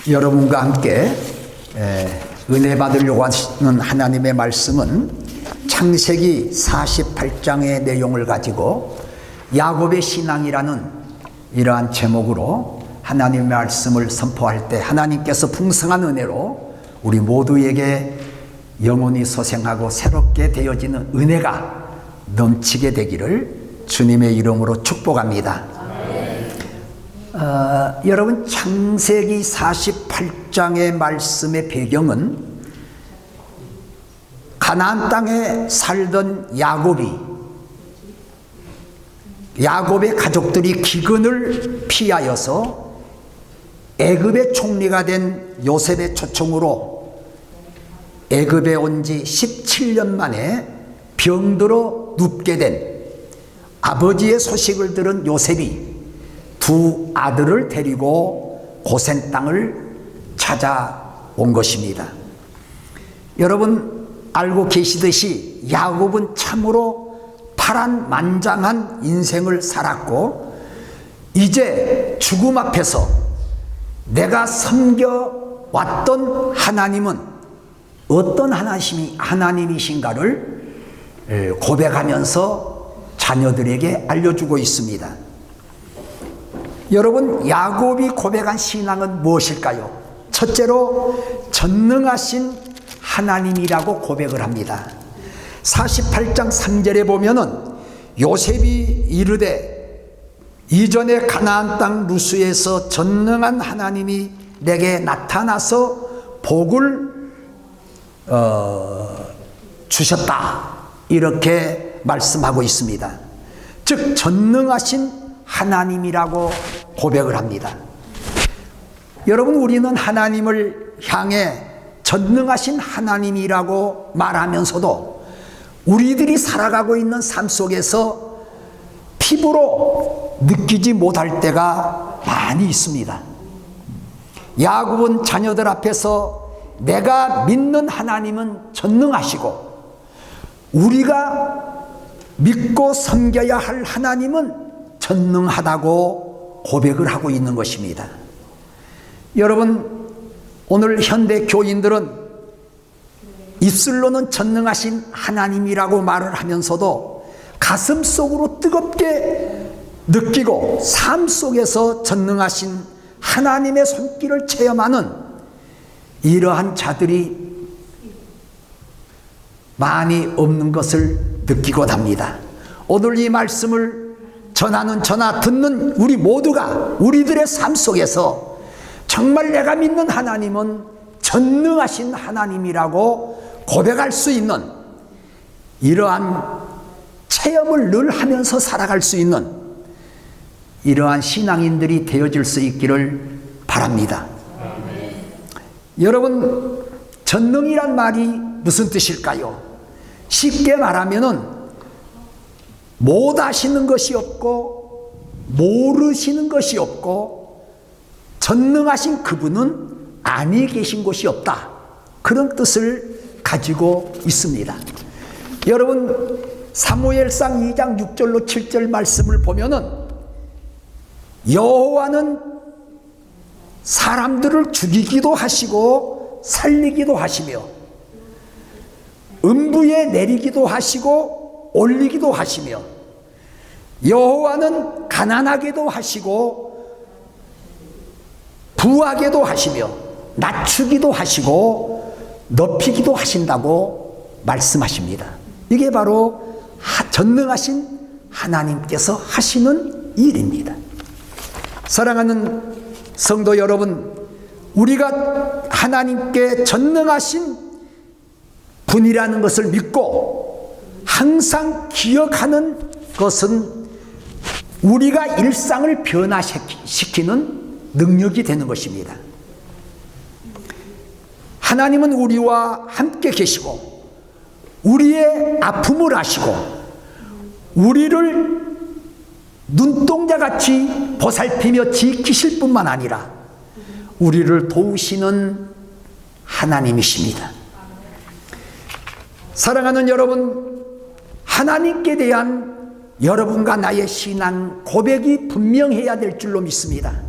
여러분과 함께 은혜 받으려고 하시는 하나님의 말씀은 창세기 48장의 내용을 가지고 야곱의 신앙이라는 이러한 제목으로 하나님의 말씀을 선포할 때 하나님께서 풍성한 은혜로 우리 모두에게 영혼이 소생하고 새롭게 되어지는 은혜가 넘치게 되기를 주님의 이름으로 축복합니다. 여러분, 창세기 48장의 말씀의 배경은 가나안 땅에 살던 야곱의 가족들이 기근을 피하여서 애굽의 총리가 된 요셉의 초청으로 애굽에 온 지 17년 만에 병들어 눕게 된 아버지의 소식을 들은 요셉이 두 아들을 데리고 고센 땅을 찾아온 것입니다. 여러분 알고 계시듯이 야곱은 참으로 파란만장한 인생을 살았고 이제 죽음 앞에서 내가 섬겨왔던 하나님은 어떤 하나님이신가를 고백하면서 자녀들에게 알려주고 있습니다. 여러분, 야곱이 고백한 신앙은 무엇일까요? 첫째로 전능하신 하나님이라고 고백을 합니다. 48장 3절에 보면은 요셉이 이르되 이전에 가나안 땅 루스에서 전능한 하나님이 내게 나타나서 복을 주셨다, 이렇게 말씀하고 있습니다. 즉 전능하신 하나님이라고 고백을 합니다. 여러분, 우리는 하나님을 향해 전능하신 하나님이라고 말하면서도 우리들이 살아가고 있는 삶 속에서 피부로 느끼지 못할 때가 많이 있습니다. 야곱은 자녀들 앞에서 내가 믿는 하나님은 전능하시고 우리가 믿고 섬겨야 할 하나님은 전능하다고 고백을 하고 있는 것입니다. 여러분, 오늘 현대 교인들은 입술로는 전능하신 하나님이라고 말을 하면서도 가슴 속으로 뜨겁게 느끼고 삶 속에서 전능하신 하나님의 손길을 체험하는 이러한 자들이 많이 없는 것을 느끼곤 합니다. 오늘 이 말씀을 전하는 전하 듣는 우리 모두가 우리들의 삶 속에서 정말 내가 믿는 하나님은 전능하신 하나님이라고 고백할 수 있는 이러한 체험을 늘 하면서 살아갈 수 있는 이러한 신앙인들이 되어질 수 있기를 바랍니다. 여러분, 전능이란 말이 무슨 뜻일까요? 쉽게 말하면은 못 아시는 것이 없고 모르시는 것이 없고 전능하신 그분은 아니 계신 곳이 없다, 그런 뜻을 가지고 있습니다. 여러분, 사무엘상 2장 6절로 7절 말씀을 보면은 여호와는 사람들을 죽이기도 하시고 살리기도 하시며 음부에 내리기도 하시고 올리기도 하시며 여호와는 가난하게도 하시고 부하게도 하시며 낮추기도 하시고 높이기도 하신다고 말씀하십니다. 이게 바로 전능하신 하나님께서 하시는 일입니다. 사랑하는 성도 여러분, 우리가 하나님께 전능하신 분이라는 것을 믿고 항상 기억하는 것은 우리가 일상을 변화시키는 능력이 되는 것입니다. 하나님은 우리와 함께 계시고 우리의 아픔을 아시고 우리를 눈동자같이 보살피며 지키실 뿐만 아니라 우리를 도우시는 하나님이십니다. 사랑하는 여러분, 하나님께 대한 여러분과 나의 신앙 고백이 분명해야 될 줄로 믿습니다.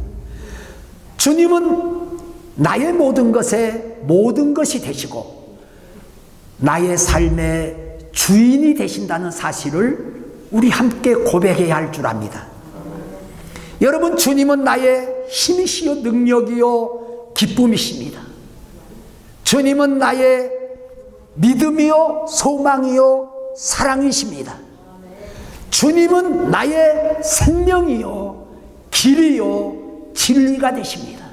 주님은 나의 모든 것에 모든 것이 되시고 나의 삶의 주인이 되신다는 사실을 우리 함께 고백해야 할 줄 압니다. 여러분, 주님은 나의 힘이시요 능력이요 기쁨이십니다. 주님은 나의 믿음이요 소망이요 사랑이십니다. 주님은 나의 생명이요 길이요 진리가 되십니다.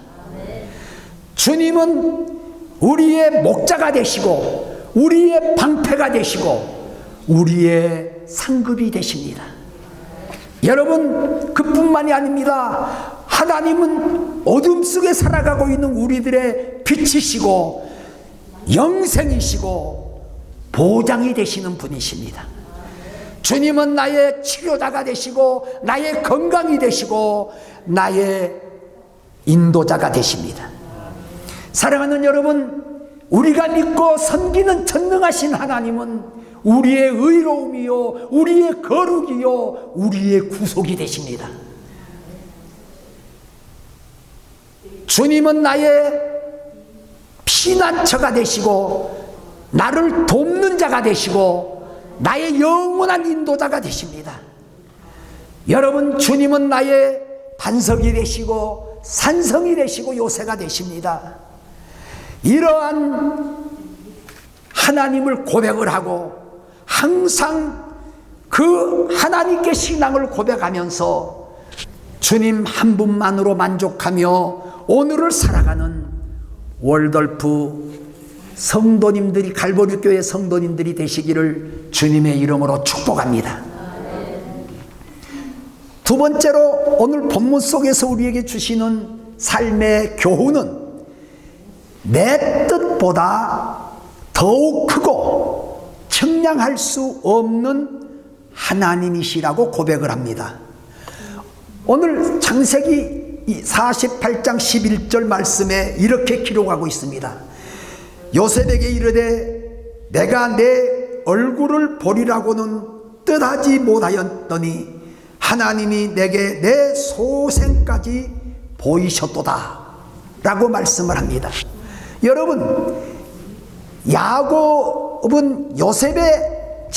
주님은 우리의 목자가 되시고 우리의 방패가 되시고 우리의 상급이 되십니다. 여러분, 그뿐만이 아닙니다. 하나님은 어둠 속에 살아가고 있는 우리들의 빛이시고 영생이시고 보장이 되시는 분이십니다. 주님은 나의 치료자가 되시고 나의 건강이 되시고 나의 인도자가 되십니다. 사랑하는 여러분, 우리가 믿고 섬기는 전능하신 하나님은 우리의 의로움이요 우리의 거룩이요 우리의 구속이 되십니다. 주님은 나의 피난처가 되시고 나를 돕는 자가 되시고 나의 영원한 인도자가 되십니다. 여러분, 주님은 나의 반석이 되시고 산성이 되시고 요새가 되십니다. 이러한 하나님을 고백을 하고 항상 그 하나님께 신앙을 고백하면서 주님 한 분만으로 만족하며 오늘을 살아가는 월돌프 성도님들이, 갈보리교회 성도님들이 되시기를 주님의 이름으로 축복합니다. 두 번째로 오늘 본문 속에서 우리에게 주시는 삶의 교훈은 내 뜻보다 더욱 크고 측량할 수 없는 하나님이시라고 고백을 합니다. 오늘 창세기 48장 11절 말씀에 이렇게 기록하고 있습니다. 요셉에게 이르되 내가 내 얼굴을 보리라고는 뜻하지 못하였더니 하나님이 내게 내 소생까지 보이셨도다 라고 말씀을 합니다. 여러분, 야곱은 요셉이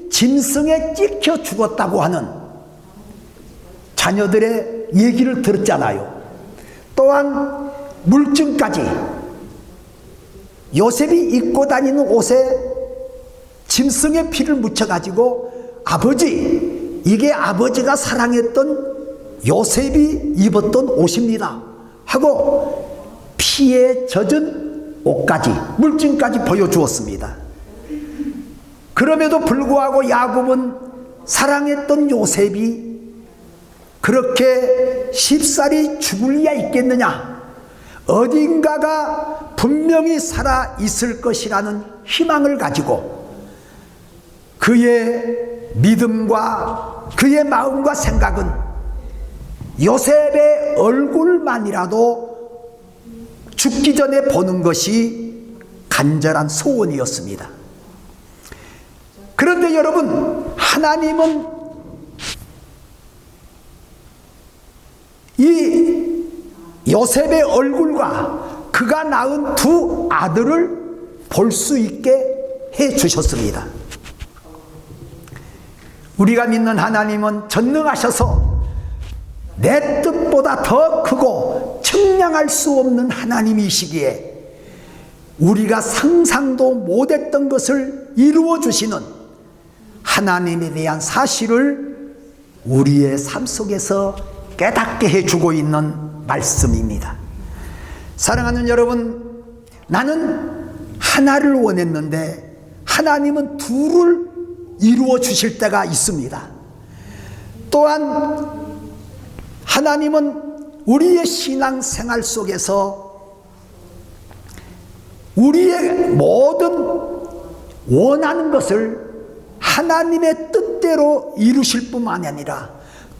짐승에 찍혀 죽었다고 하는 자녀들의 얘기를 들었잖아요. 또한 물증까지 요셉이 입고 다니는 옷에 짐승의 피를 묻혀가지고 아버지, 이게 아버지가 사랑했던 요셉이 입었던 옷입니다 하고 피에 젖은 옷까지, 물증까지 보여주었습니다. 그럼에도 불구하고 야곱은 사랑했던 요셉이 그렇게 쉽사리 죽을 리야 있겠느냐, 어딘가가 분명히 살아 있을 것이라는 희망을 가지고 그의 믿음과 그의 마음과 생각은 요셉의 얼굴만이라도 죽기 전에 보는 것이 간절한 소원이었습니다. 그런데 여러분, 하나님은 이 요셉의 얼굴과 그가 낳은 두 아들을 볼 수 있게 해 주셨습니다. 우리가 믿는 하나님은 전능하셔서 내 뜻보다 더 크고 측량할 수 없는 하나님이시기에 우리가 상상도 못했던 것을 이루어 주시는 하나님에 대한 사실을 우리의 삶 속에서 깨닫게 해주고 있는 말씀입니다. 사랑하는 여러분, 나는 하나를 원했는데 하나님은 둘을 이루어 주실 때가 있습니다. 또한 하나님은 우리의 신앙생활 속에서 우리의 모든 원하는 것을 하나님의 뜻대로 이루실 뿐만 아니라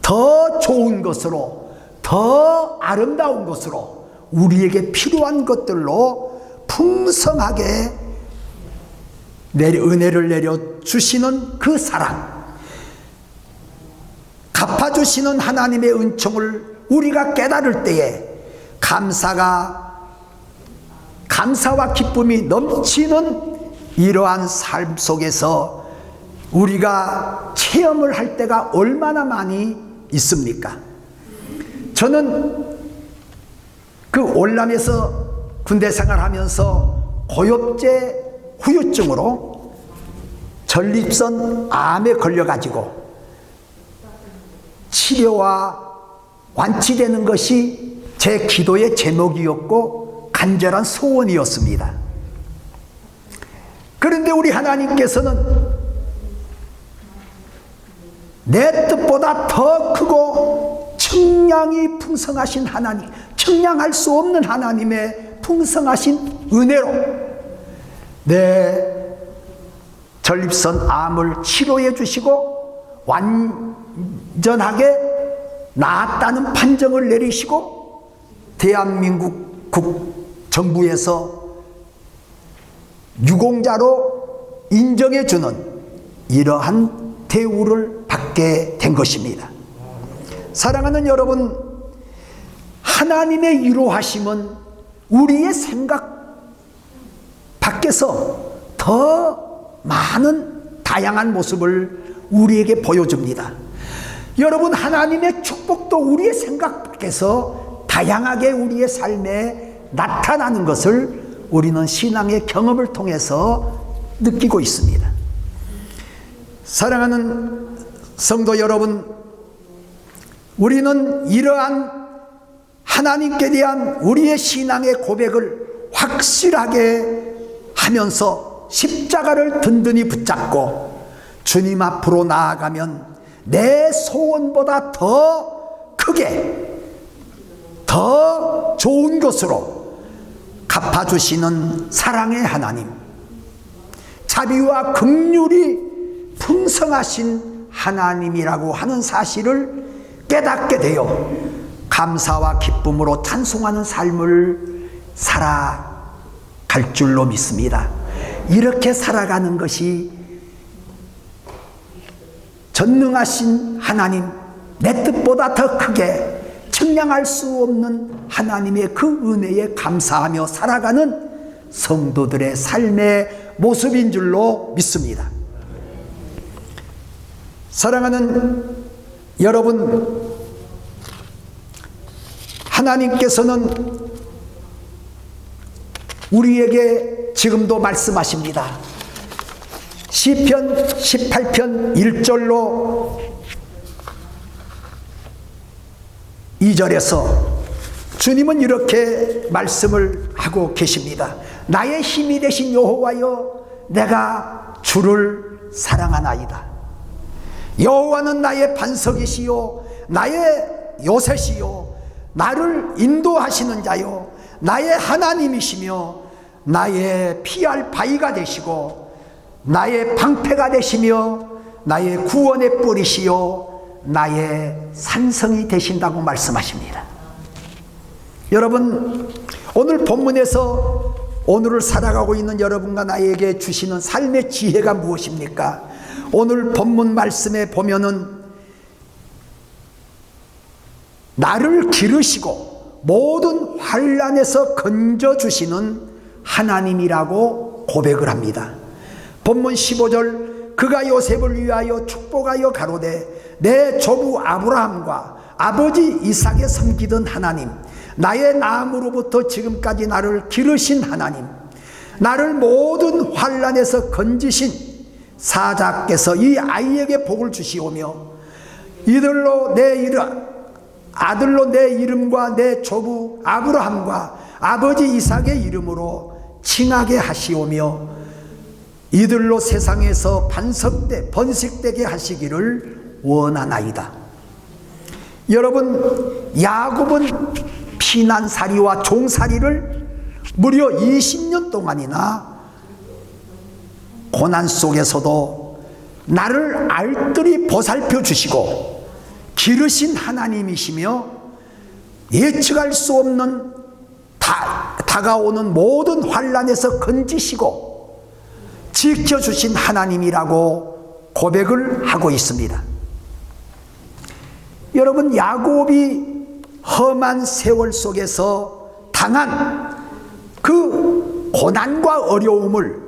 더 좋은 것으로, 더 아름다운 것으로 우리에게 필요한 것들로 풍성하게 은혜를 내려주시는 그 사랑, 갚아주시는 하나님의 은총을 우리가 깨달을 때에 감사와 기쁨이 넘치는 이러한 삶 속에서 우리가 체험을 할 때가 얼마나 많이 있습니까? 저는 그 월남에서 군대 생활하면서 고엽제 후유증으로 전립선 암에 걸려가지고 치료와 완치되는 것이 제 기도의 제목이었고 간절한 소원이었습니다. 그런데 우리 하나님께서는 내 뜻보다 더 크고 청량이 풍성하신 하나님, 청량할 수 없는 하나님의 풍성하신 은혜로 내 전립선 암을 치료해 주시고 완전하게 나았다는 판정을 내리시고 대한민국 정부에서 유공자로 인정해 주는 이러한 대우를 받게 된 것입니다. 사랑하는 여러분, 하나님의 위로하심은 우리의 생각 밖에서 더 많은 다양한 모습을 우리에게 보여줍니다. 여러분, 하나님의 축복도 우리의 생각 밖에서 다양하게 우리의 삶에 나타나는 것을 우리는 신앙의 경험을 통해서 느끼고 있습니다. 사랑하는 성도 여러분, 우리는 이러한 하나님께 대한 우리의 신앙의 고백을 확실하게 하면서 십자가를 든든히 붙잡고 주님 앞으로 나아가면 내 소원보다 더 크게 더 좋은 것으로 갚아주시는 사랑의 하나님, 자비와 긍휼이 풍성하신 하나님이라고 하는 사실을 깨닫게 되어 감사와 기쁨으로 찬송하는 삶을 살아갈 줄로 믿습니다. 이렇게 살아가는 것이 전능하신 하나님, 내 뜻보다 더 크게 측량할 수 없는 하나님의 그 은혜에 감사하며 살아가는 성도들의 삶의 모습인 줄로 믿습니다. 사랑하는 여러분, 하나님께서는 우리에게 지금도 말씀하십니다. 시편 18편 1절로 2절에서 주님은 이렇게 말씀을 하고 계십니다. 나의 힘이 되신 여호와여, 내가 주를 사랑하나이다. 여호와는 나의 반석이시요 나의 요새시요 나를 인도하시는 자요 나의 하나님이시며 나의 피할 바위가 되시고 나의 방패가 되시며 나의 구원의 뿌리시요 나의 산성이 되신다고 말씀하십니다. 여러분, 오늘 본문에서 오늘을 살아가고 있는 여러분과 나에게 주시는 삶의 지혜가 무엇입니까? 오늘 본문 말씀에 보면은 나를 기르시고 모든 환난에서 건져주시는 하나님이라고 고백을 합니다. 본문 15절, 그가 요셉을 위하여 축복하여 가로되 내 조부 아브라함과 아버지 이삭에 섬기던 하나님, 나의 낳음으로부터 지금까지 나를 기르신 하나님, 나를 모든 환난에서 건지신 사자께서 이 아이에게 복을 주시오며 아들로 내 이름과 내 조부 아브라함과 아버지 이삭의 이름으로 칭하게 하시오며 이들로 세상에서 번식되게 하시기를 원하나이다. 여러분, 야곱은 피난살이와 종살이를 무려 20년 동안이나 고난 속에서도 나를 알뜰히 보살펴 주시고 기르신 하나님이시며 예측할 수 없는 다가오는 모든 환난에서 건지시고 지켜주신 하나님이라고 고백을 하고 있습니다. 여러분, 야곱이 험한 세월 속에서 당한 그 고난과 어려움을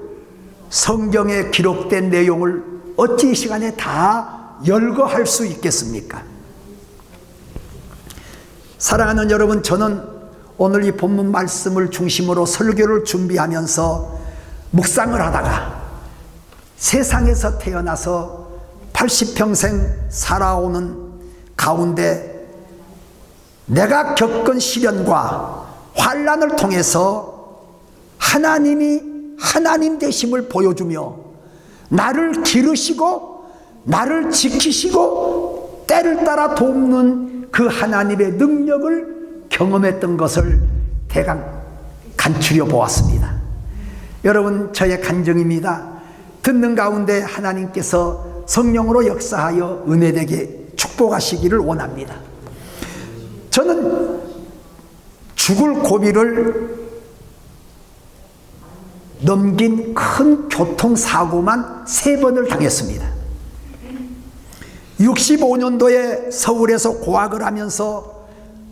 성경에 기록된 내용을 어찌 이 시간에 다 열거할 수 있겠습니까? 사랑하는 여러분, 저는 오늘 이 본문 말씀을 중심으로 설교를 준비하면서 묵상을 하다가 세상에서 태어나서 80평생 살아오는 가운데 내가 겪은 시련과 환난을 통해서 하나님이 하나님 되심을 보여주며 나를 기르시고 나를 지키시고 때를 따라 돕는 그 하나님의 능력을 경험했던 것을 대강 간추려 보았습니다. 여러분, 저의 간증입니다. 듣는 가운데 하나님께서 성령으로 역사하여 은혜되게 축복하시기를 원합니다. 저는 죽을 고비를 넘긴 큰 교통사고만 3번을 당했습니다. 65년도에 서울에서 고학을 하면서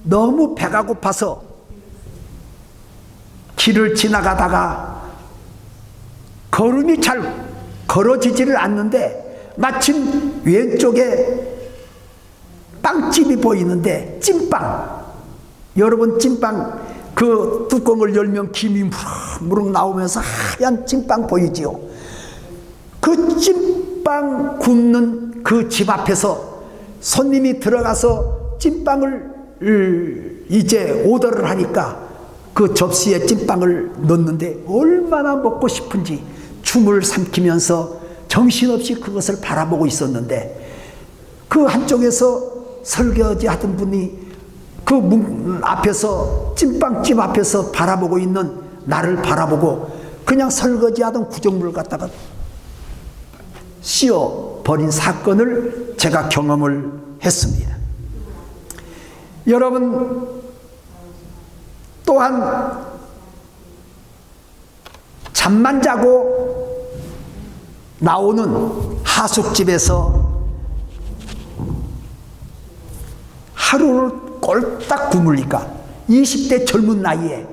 너무 배가 고파서 길을 지나가다가 걸음이 잘 걸어지지를 않는데 마침 왼쪽에 빵집이 보이는데 찐빵, 여러분 찐빵 그 뚜껑을 열면 김이 무럭무럭 나오면서 하얀 찐빵 보이지요? 그 찐빵 굽는 그 집 앞에서 손님이 들어가서 찐빵을 이제 오더를 하니까 그 접시에 찐빵을 넣는데 얼마나 먹고 싶은지 춤을 삼키면서 정신없이 그것을 바라보고 있었는데 그 한쪽에서 설거지 하던 분이 그 문 앞에서 찐빵집 앞에서 바라보고 있는 나를 바라보고 그냥 설거지하던 구정물을 갖다가 씌워 버린 사건을 제가 경험을 했습니다. 여러분, 또한 잠만 자고 나오는 하숙집에서 하루를 꼴딱 굶으니까 20대 젊은 나이에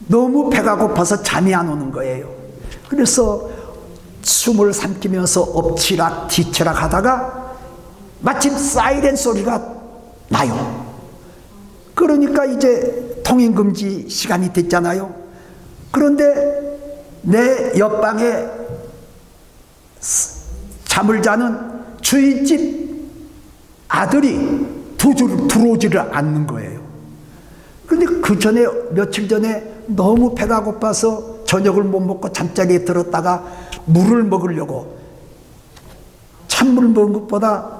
너무 배가 고파서 잠이 안 오는 거예요. 그래서 숨을 삼키면서 엎치락 뒤치락 하다가 마침 사이렌 소리가 나요. 그러니까 이제 통행금지 시간이 됐잖아요. 그런데 내 옆방에 잠을 자는 주인집 아들이 들어오지를 않는 거예요. 그런데 그 전에 며칠 전에 너무 배가 고파서 저녁을 못 먹고 잠자리에 들었다가 물을 먹으려고 찬물 먹은 것보다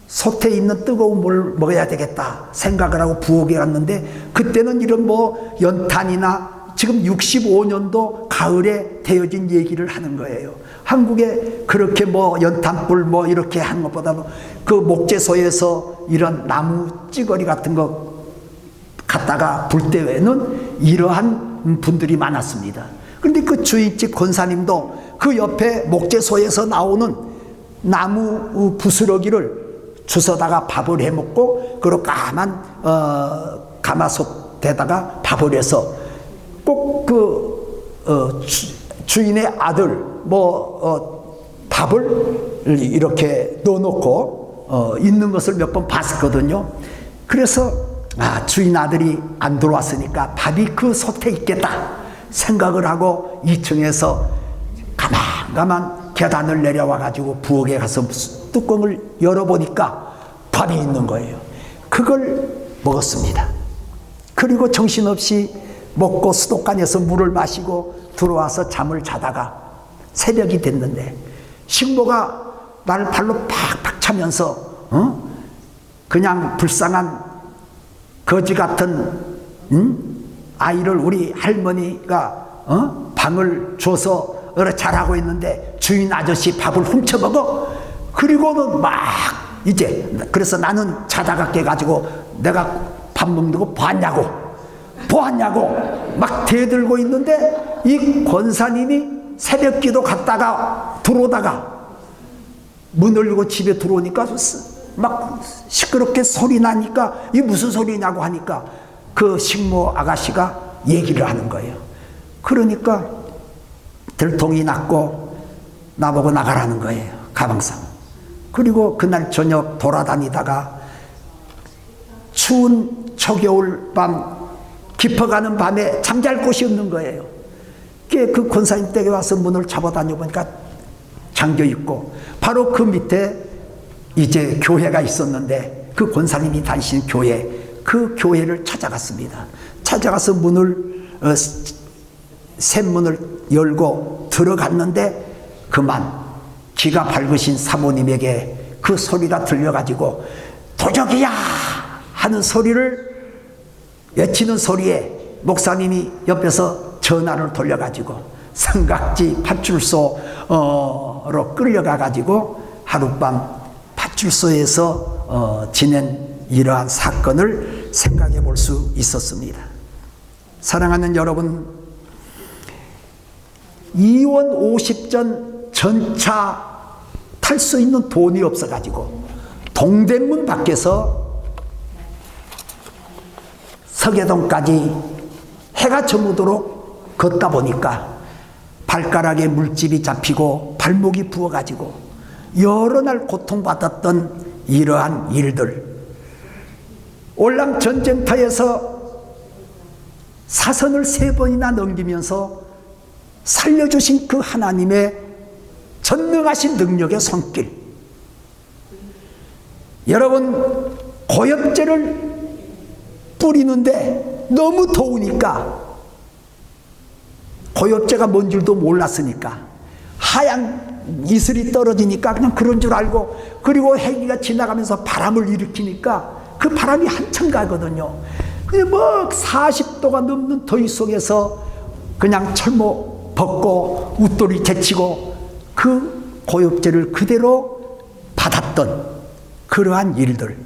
솥에 있는 뜨거운 물을 먹어야 되겠다 생각을 하고 부엌에 갔는데 그때는 이런 뭐 연탄이나 지금 65년도 가을에 되어진 얘기를 하는 거예요. 한국에 그렇게 뭐 연탄불 뭐 이렇게 하는 것보다도 그 목재소에서 이런 나무 찌거리 같은 거 갖다가 불 때에는 이러한 분들이 많았습니다. 그런데 그 주인집 권사님도 그 옆에 목재소에서 나오는 나무 부스러기를 주워다가 밥을 해 먹고 그리고 까만 가마솥에다가 밥을 해서 꼭 그 주인의 아들 밥을 이렇게 넣어놓고 있는 것을 몇 번 봤거든요. 그래서 주인 아들이 안 들어왔으니까 밥이 그 솥에 있겠다 생각을 하고 2층에서 가만 계단을 내려와 가지고 부엌에 가서 뚜껑을 열어보니까 밥이 있는 거예요. 그걸 먹었습니다. 그리고 정신없이 먹고 수도관에서 물을 마시고 들어와서 잠을 자다가 새벽이 됐는데 식모가 나를 발로 팍팍 차면서 그냥 불쌍한 거지 같은 아이를 우리 할머니가 방을 줘서 잘하고 있는데 주인 아저씨 밥을 훔쳐먹어. 그리고는 막 이제 그래서 나는 자다가 깨가지고 내가 밥 먹는 거 보았냐고 막 대들고 있는데 이 권사님이 새벽기도 갔다가 들어오다가 문 열고 집에 들어오니까 막 시끄럽게 소리 나니까 이 무슨 소리냐고 하니까 그 식모 아가씨가 얘기를 하는 거예요. 그러니까 들통이 났고 나보고 나가라는 거예요. 가방상. 그리고 그날 저녁 돌아다니다가 추운 초겨울 밤, 깊어가는 밤에 잠잘 곳이 없는 거예요. 그 권사님 댁에 와서 문을 잡아다녀 보니까 잠겨 있고, 바로 그 밑에 이제 교회가 있었는데 그 권사님이 다니신 교회, 그 교회를 찾아갔습니다. 찾아가서 샘문을 열고 들어갔는데 그만 기가 밝으신 사모님에게 그 소리가 들려가지고 도적이야 하는 소리를 외치는 소리에 목사님이 옆에서 전화를 돌려가지고 삼각지 파출소로 끌려가가지고 하룻밤 파출소에서 지낸 이러한 사건을 생각해 볼 수 있었습니다. 사랑하는 여러분, 이원 50전 전차 탈 수 있는 돈이 없어가지고 동대문 밖에서 서계동까지 해가 저무도록 걷다 보니까 발가락에 물집이 잡히고 발목이 부어가지고 여러 날 고통받았던 이러한 일들, 올랑 전쟁터에서 사선을 3번이나 넘기면서 살려주신 그 하나님의 전능하신 능력의 손길, 여러분 고엽제를 뿌리는데 너무 더우니까, 고엽제가 뭔 줄도 몰랐으니까 하얀 이슬이 떨어지니까 그냥 그런 줄 알고, 그리고 헬기가 지나가면서 바람을 일으키니까 그 바람이 한참 가거든요. 근데 뭐 40도가 넘는 더위 속에서 그냥 철모 벗고 웃돌이 제치고 그 고엽제를 그대로 받았던 그러한 일들,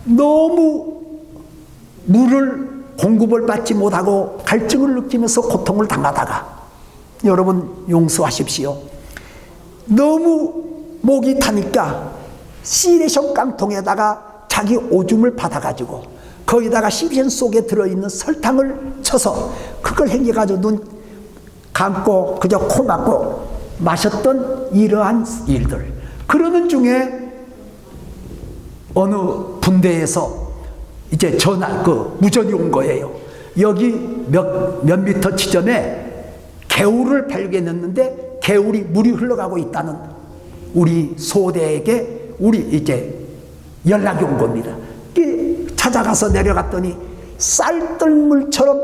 너무 물을 공급을 받지 못하고 갈증을 느끼면서 고통을 당하다가, 여러분 용서하십시오, 너무 목이 타니까 시레션 깡통에다가 자기 오줌을 받아가지고 거기다가 시레션 속에 들어있는 설탕을 쳐서 그걸 행겨가지고 눈 감고 그저 코 막고 마셨던 이러한 일들. 그러는 중에 어느 분대에서 이제 무전이 온 거예요. 여기 몇 미터 지점에 개울을 발견했는데 개울이 물이 흘러가고 있다는 우리 소대에게 이제 연락이 온 겁니다. 찾아가서 내려갔더니 쌀뜨물처럼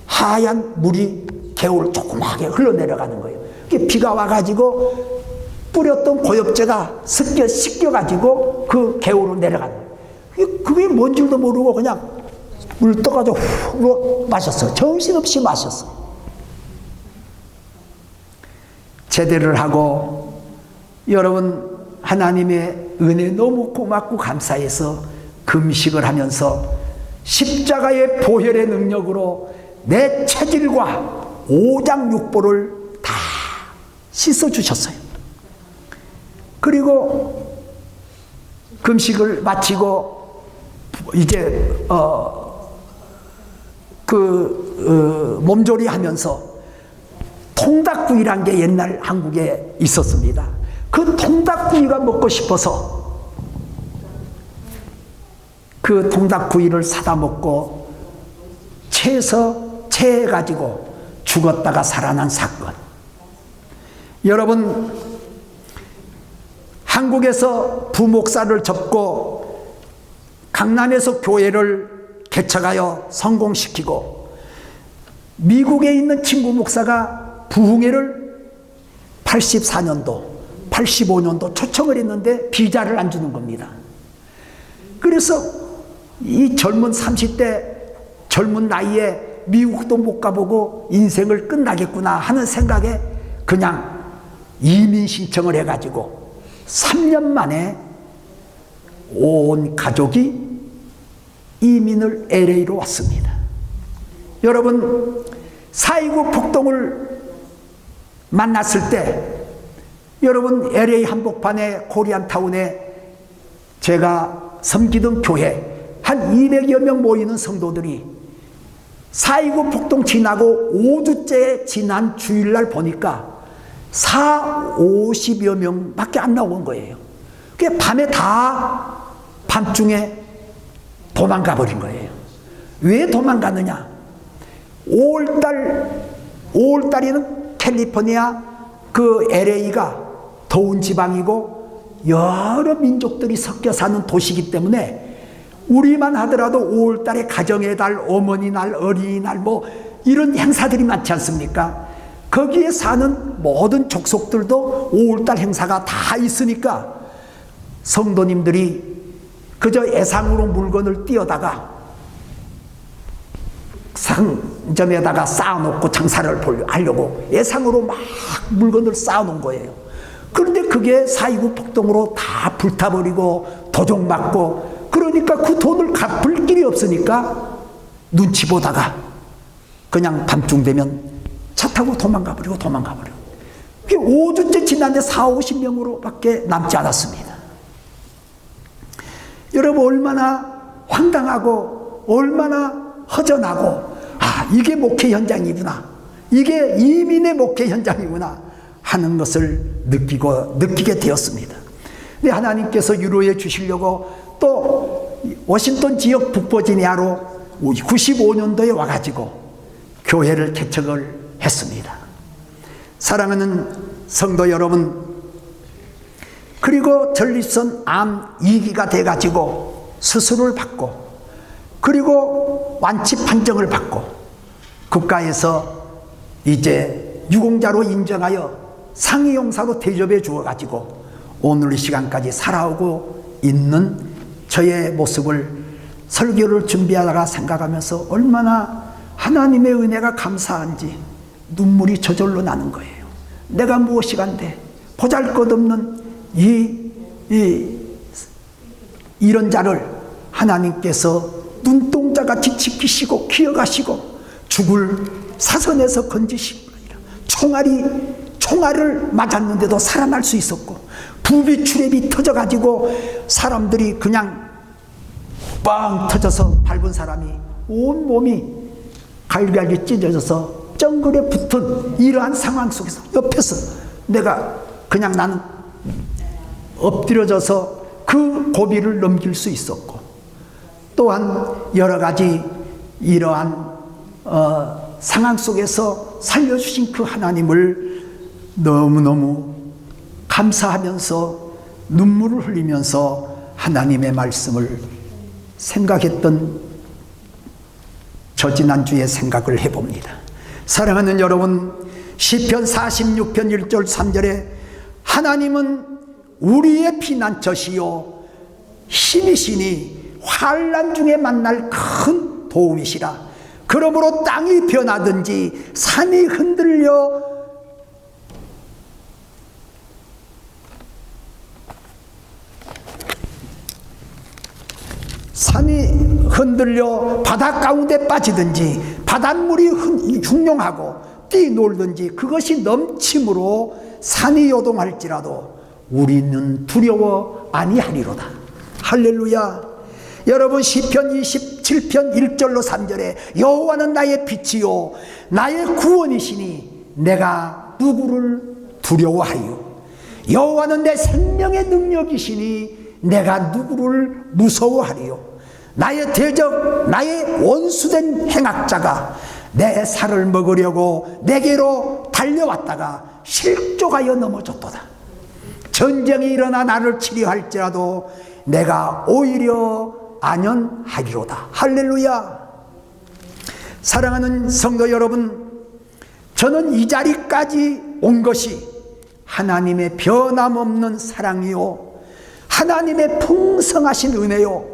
하얀 물이 개울 조그맣게 흘러내려가는 거예요. 비가 와가지고 뿌렸던 고엽제가 씻겨가지고 그 개울로 내려가는 거예요. 그게 뭔 줄도 모르고 그냥 물 떠가지고 훅 마셨어요. 정신없이 마셨어요. 제대를 하고, 여러분 하나님의 은혜 너무 고맙고 감사해서 금식을 하면서 십자가의 보혈의 능력으로 내 체질과 오장육부를 다 씻어주셨어요. 그리고 금식을 마치고 이제 몸조리 하면서 통닭구이란 게 옛날 한국에 있었습니다. 그 통닭구이가 먹고 싶어서 그 통닭구이를 사다 먹고 체해가지고 죽었다가 살아난 사건. 여러분, 한국에서 부목사를 접고 강남에서 교회를 개척하여 성공시키고, 미국에 있는 친구 목사가 부흥회를 84년도, 85년도 초청을 했는데 비자를 안 주는 겁니다. 그래서 이 젊은 30대 젊은 나이에 미국도 못 가보고 인생을 끝나겠구나 하는 생각에 그냥 이민 신청을 해가지고 3년 만에 온 가족이 이민을 LA로 왔습니다. 여러분, 4.29 폭동을 만났을 때 여러분, LA 한복판에 코리안타운에 제가 섬기던 교회 한 200여 명 모이는 성도들이 4.29 폭동 지나고 5주째 지난 주일날 보니까 50여 명밖에 안 나온 거예요. 그게 밤에 다 밤중에 도망가 버린 거예요. 왜 도망가느냐? 5월달에는 캘리포니아 그 LA가 더운 지방이고 여러 민족들이 섞여 사는 도시이기 때문에 우리만 하더라도 5월달에 가정의 달, 어머니 날, 어린이날 뭐 이런 행사들이 많지 않습니까? 거기에 사는 모든 족속들도 5월달 행사가 다 있으니까 성도님들이 그저 애상으로 물건을 띄어다가 상점에다가 쌓아놓고 장사를 하려고 애상으로 막 물건을 쌓아놓은 거예요. 그런데 그게 4.29 폭동으로 다 불타버리고 도적맞고, 그러니까 그 돈을 갚을 길이 없으니까 눈치 보다가 그냥 밤중 되면 차 타고 도망가버리고. 그게 5주째 지났는데 40-50명으로 밖에 남지 않았습니다. 여러분, 얼마나 황당하고 얼마나 허전하고, 이게 목회 현장이구나, 이게 이민의 목회 현장이구나 하는 것을 느끼게 되었습니다. 근데 하나님께서 유로해 주시려고 또 워싱턴 지역 북버지니아로 95년도에 와가지고 교회를 개척을 했습니다. 사랑하는 성도 여러분, 그리고 전립선 암 2기가 돼가지고 수술을 받고, 그리고 완치 판정을 받고 국가에서 이제 유공자로 인정하여 상위용사로 대접해 주어가지고 오늘 이 시간까지 살아오고 있는 저의 모습을 설교를 준비하다가 생각하면서 얼마나 하나님의 은혜가 감사한지 눈물이 저절로 나는 거예요. 내가 무엇이간데 보잘것없는 이런 자를 하나님께서 눈동자같이 지키시고 키워가시고 죽을 사선에서 건지시고, 총알을 맞았는데도 살아날 수 있었고, 부비출혈이 터져가지고 사람들이 그냥 빵 터져서 밟은 사람이 온몸이 갈갈이 찢어져서 정글에 붙은 이러한 상황 속에서 옆에서 내가 그냥 나는 엎드려져서 그 고비를 넘길 수 있었고, 또한 여러 가지 이러한 상황 속에서 살려주신 그 하나님을 너무너무 감사하면서 눈물을 흘리면서 하나님의 말씀을 생각했던 저 지난주에 생각을 해봅니다. 사랑하는 여러분, 시편 46편 1절 3절에 하나님은 우리의 피난처시요 힘이시니 환난 중에 만날 큰 도움이시라. 그러므로 땅이 변하든지 산이 흔들려 바닷 가운데 빠지든지 바닷물이 흉룡하고 뛰놀든지 그것이 넘침으로 산이 요동할지라도 우리는 두려워 아니하리로다. 할렐루야. 여러분, 시편 27편 1절로 3절에 여호와는 나의 빛이요 나의 구원이시니 내가 누구를 두려워하요. 여호와는 내 생명의 능력이시니 내가 누구를 무서워하리요. 나의 대적, 나의 원수된 행악자가 내 살을 먹으려고 내게로 달려왔다가 실족하여 넘어졌도다. 전쟁이 일어나 나를 치려 할지라도 내가 오히려 안연하리로다. 할렐루야. 사랑하는 성도 여러분, 저는 이 자리까지 온 것이 하나님의 변함없는 사랑이요 하나님의 풍성하신 은혜요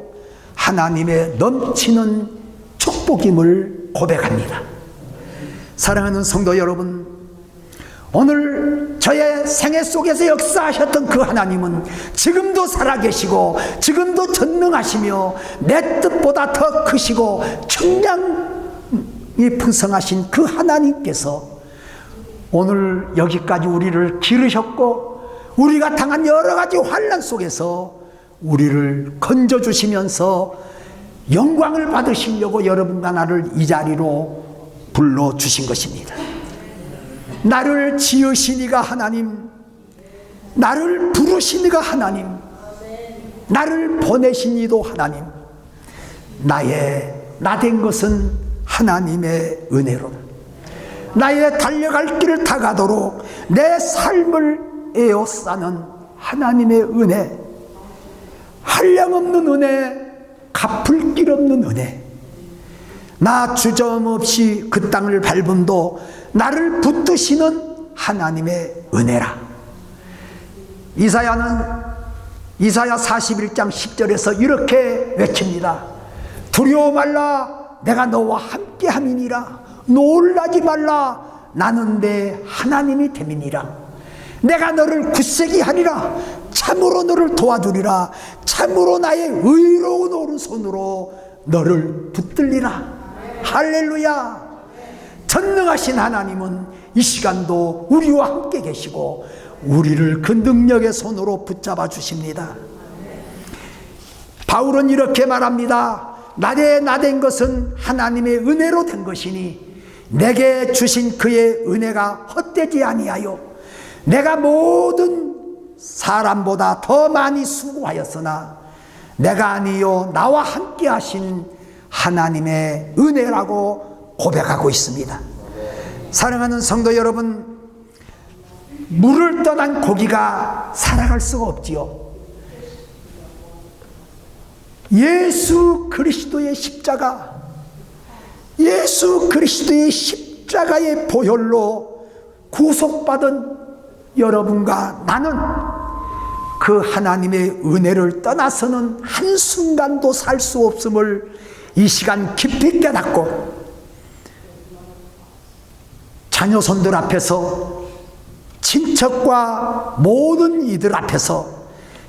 하나님의 넘치는 축복임을 고백합니다. 사랑하는 성도 여러분, 오늘 저의 생애 속에서 역사하셨던 그 하나님은 지금도 살아계시고 지금도 전능하시며 내 뜻보다 더 크시고 청량이 풍성하신 그 하나님께서 오늘 여기까지 우리를 기르셨고 우리가 당한 여러 가지 환난 속에서 우리를 건져주시면서 영광을 받으시려고 여러분과 나를 이 자리로 불러주신 것입니다. 나를 지으신 이가 하나님, 나를 부르신 이가 하나님, 나를 보내신 이도 하나님, 나 된 것은 하나님의 은혜로, 나의 달려갈 길을 다가도록 내 삶을 에워싸는 하나님의 은혜, 한량없는 은혜, 갚을 길 없는 은혜, 나 주저없이 그 땅을 밟음도 나를 붙드시는 하나님의 은혜라. 이사야 41장 10절에서 이렇게 외칩니다. 두려워 말라, 내가 너와 함께 함이니라. 놀라지 말라, 나는 내 하나님이 됨이니라. 내가 너를 굳세게 하리라. 참으로 너를 도와주리라. 참으로 나의 의로운 오른손으로 너를 붙들리라. 할렐루야. 전능하신 하나님은 이 시간도 우리와 함께 계시고 우리를 그 능력의 손으로 붙잡아 주십니다. 바울은 이렇게 말합니다. 나 된 것은 하나님의 은혜로 된 것이니 내게 주신 그의 은혜가 헛되지 아니하여 내가 모든 사람보다 더 많이 수고하였으나 내가 아니요 나와 함께 하신 하나님의 은혜라고 고백하고 있습니다. 사랑하는 성도 여러분, 물을 떠난 고기가 살아갈 수가 없지요. 예수 그리스도의 십자가, 예수 그리스도의 십자가의 보혈로 구속받은 여러분과 나는 그 하나님의 은혜를 떠나서는 한순간도 살 수 없음을 이 시간 깊이 깨닫고 자녀손들 앞에서, 친척과 모든 이들 앞에서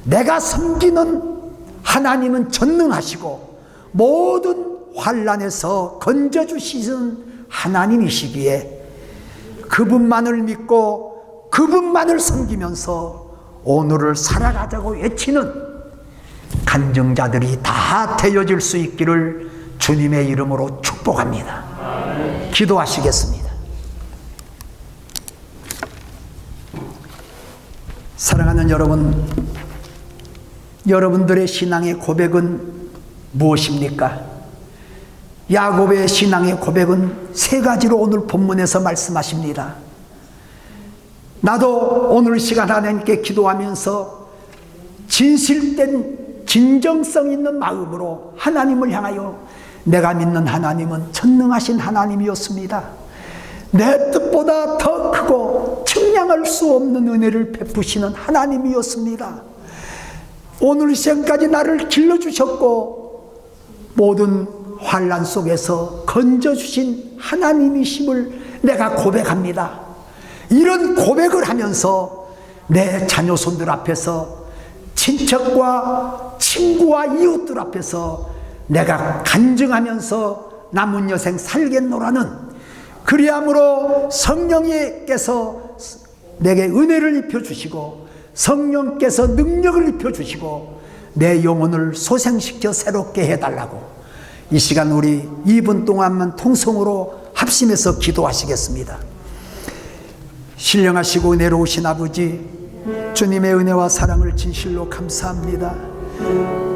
내가 섬기는 하나님은 전능하시고 모든 환난에서 건져주시는 하나님이시기에 그분만을 믿고 그분만을 섬기면서 오늘을 살아가자고 외치는 간증자들이 다 되어질 수 있기를 주님의 이름으로 축복합니다. 기도하시겠습니다. 사랑하는 여러분, 여러분들의 신앙의 고백은 무엇입니까? 야곱의 신앙의 고백은 세 가지로 오늘 본문에서 말씀하십니다. 나도 오늘 시간 하나님께 기도하면서 진실된 진정성 있는 마음으로 하나님을 향하여 내가 믿는 하나님은 전능하신 하나님이었습니다. 내 뜻보다 더 크고 측량할 수 없는 은혜를 베푸시는 하나님이었습니다. 오늘 시간까지 나를 길러주셨고 모든 환난 속에서 건져주신 하나님이심을 내가 고백합니다. 이런 고백을 하면서 내 자녀손들 앞에서, 친척과 친구와 이웃들 앞에서 내가 간증하면서 남은 여생 살겠노라는, 그리함으로 성령께서 내게 은혜를 입혀주시고 성령께서 능력을 입혀주시고 내 영혼을 소생시켜 새롭게 해달라고 이 시간 우리 2분 동안만 통성으로 합심해서 기도하시겠습니다. 신령하시고 은혜로우신 아버지, 주님의 은혜와 사랑을 진실로 감사합니다.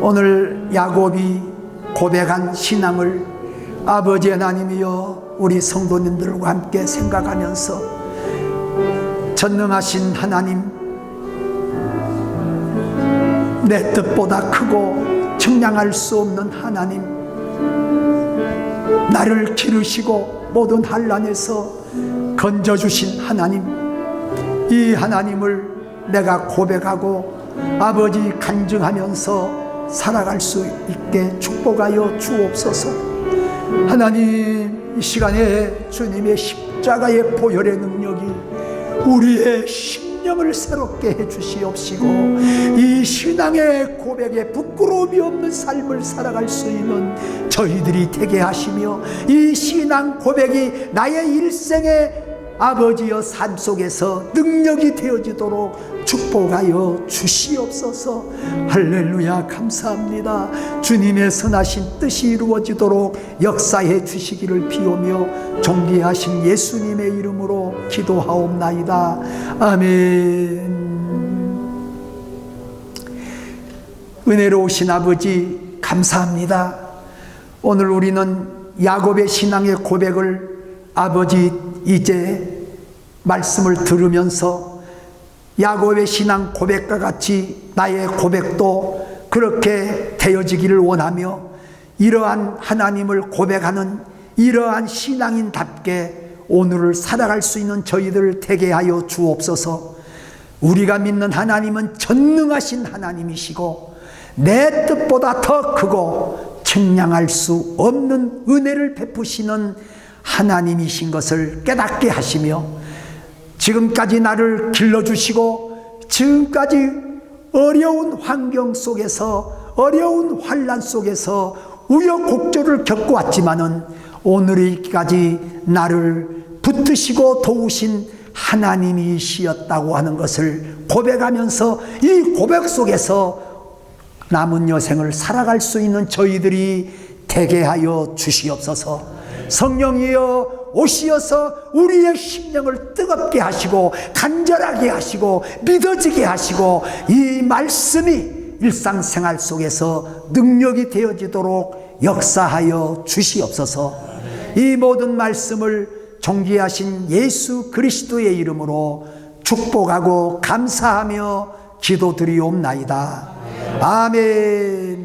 오늘 야곱이 고백한 신앙을 아버지 하나님이여 우리 성도님들과 함께 생각하면서 전능하신 하나님, 내 뜻보다 크고 측량할 수 없는 하나님, 나를 기르시고 모든 환난에서 건져주신 하나님, 이 하나님을 내가 고백하고 아버지 간증하면서 살아갈 수 있게 축복하여 주옵소서. 하나님, 이 시간에 주님의 십자가의 보혈의 능력이 우리의 심령을 새롭게 해주시옵시고 이 신앙의 고백에 부끄러움이 없는 삶을 살아갈 수 있는 저희들이 되게 하시며 이 신앙 고백이 나의 일생의 아버지여 삶 속에서 능력이 되어지도록 축복하여 주시옵소서. 할렐루야, 감사합니다. 주님의 선하신 뜻이 이루어지도록 역사해 주시기를 비오며 존귀하신 예수님의 이름으로 기도하옵나이다. 아멘. 은혜로우신 아버지 감사합니다. 오늘 우리는 야곱의 신앙의 고백을 아버지 이제 말씀을 들으면서 야곱의 신앙 고백과 같이 나의 고백도 그렇게 되어지기를 원하며 이러한 하나님을 고백하는 이러한 신앙인답게 오늘을 살아갈 수 있는 저희들을 되게 하여 주옵소서. 우리가 믿는 하나님은 전능하신 하나님이시고 내 뜻보다 더 크고 측량할 수 없는 은혜를 베푸시는 하나님이신 것을 깨닫게 하시며 지금까지 나를 길러주시고 지금까지 어려운 환경 속에서 어려운 환난 속에서 우여곡절을 겪어왔지만은 오늘까지 나를 붙드시고 도우신 하나님이시였다고 하는 것을 고백하면서 이 고백 속에서 남은 여생을 살아갈 수 있는 저희들이 되게 하여 주시옵소서. 성령이여 오시어서 우리의 심령을 뜨겁게 하시고 간절하게 하시고 믿어지게 하시고 이 말씀이 일상생활 속에서 능력이 되어지도록 역사하여 주시옵소서. 이 모든 말씀을 존귀하신 예수 그리스도의 이름으로 축복하고 감사하며 기도드리옵나이다. 아멘.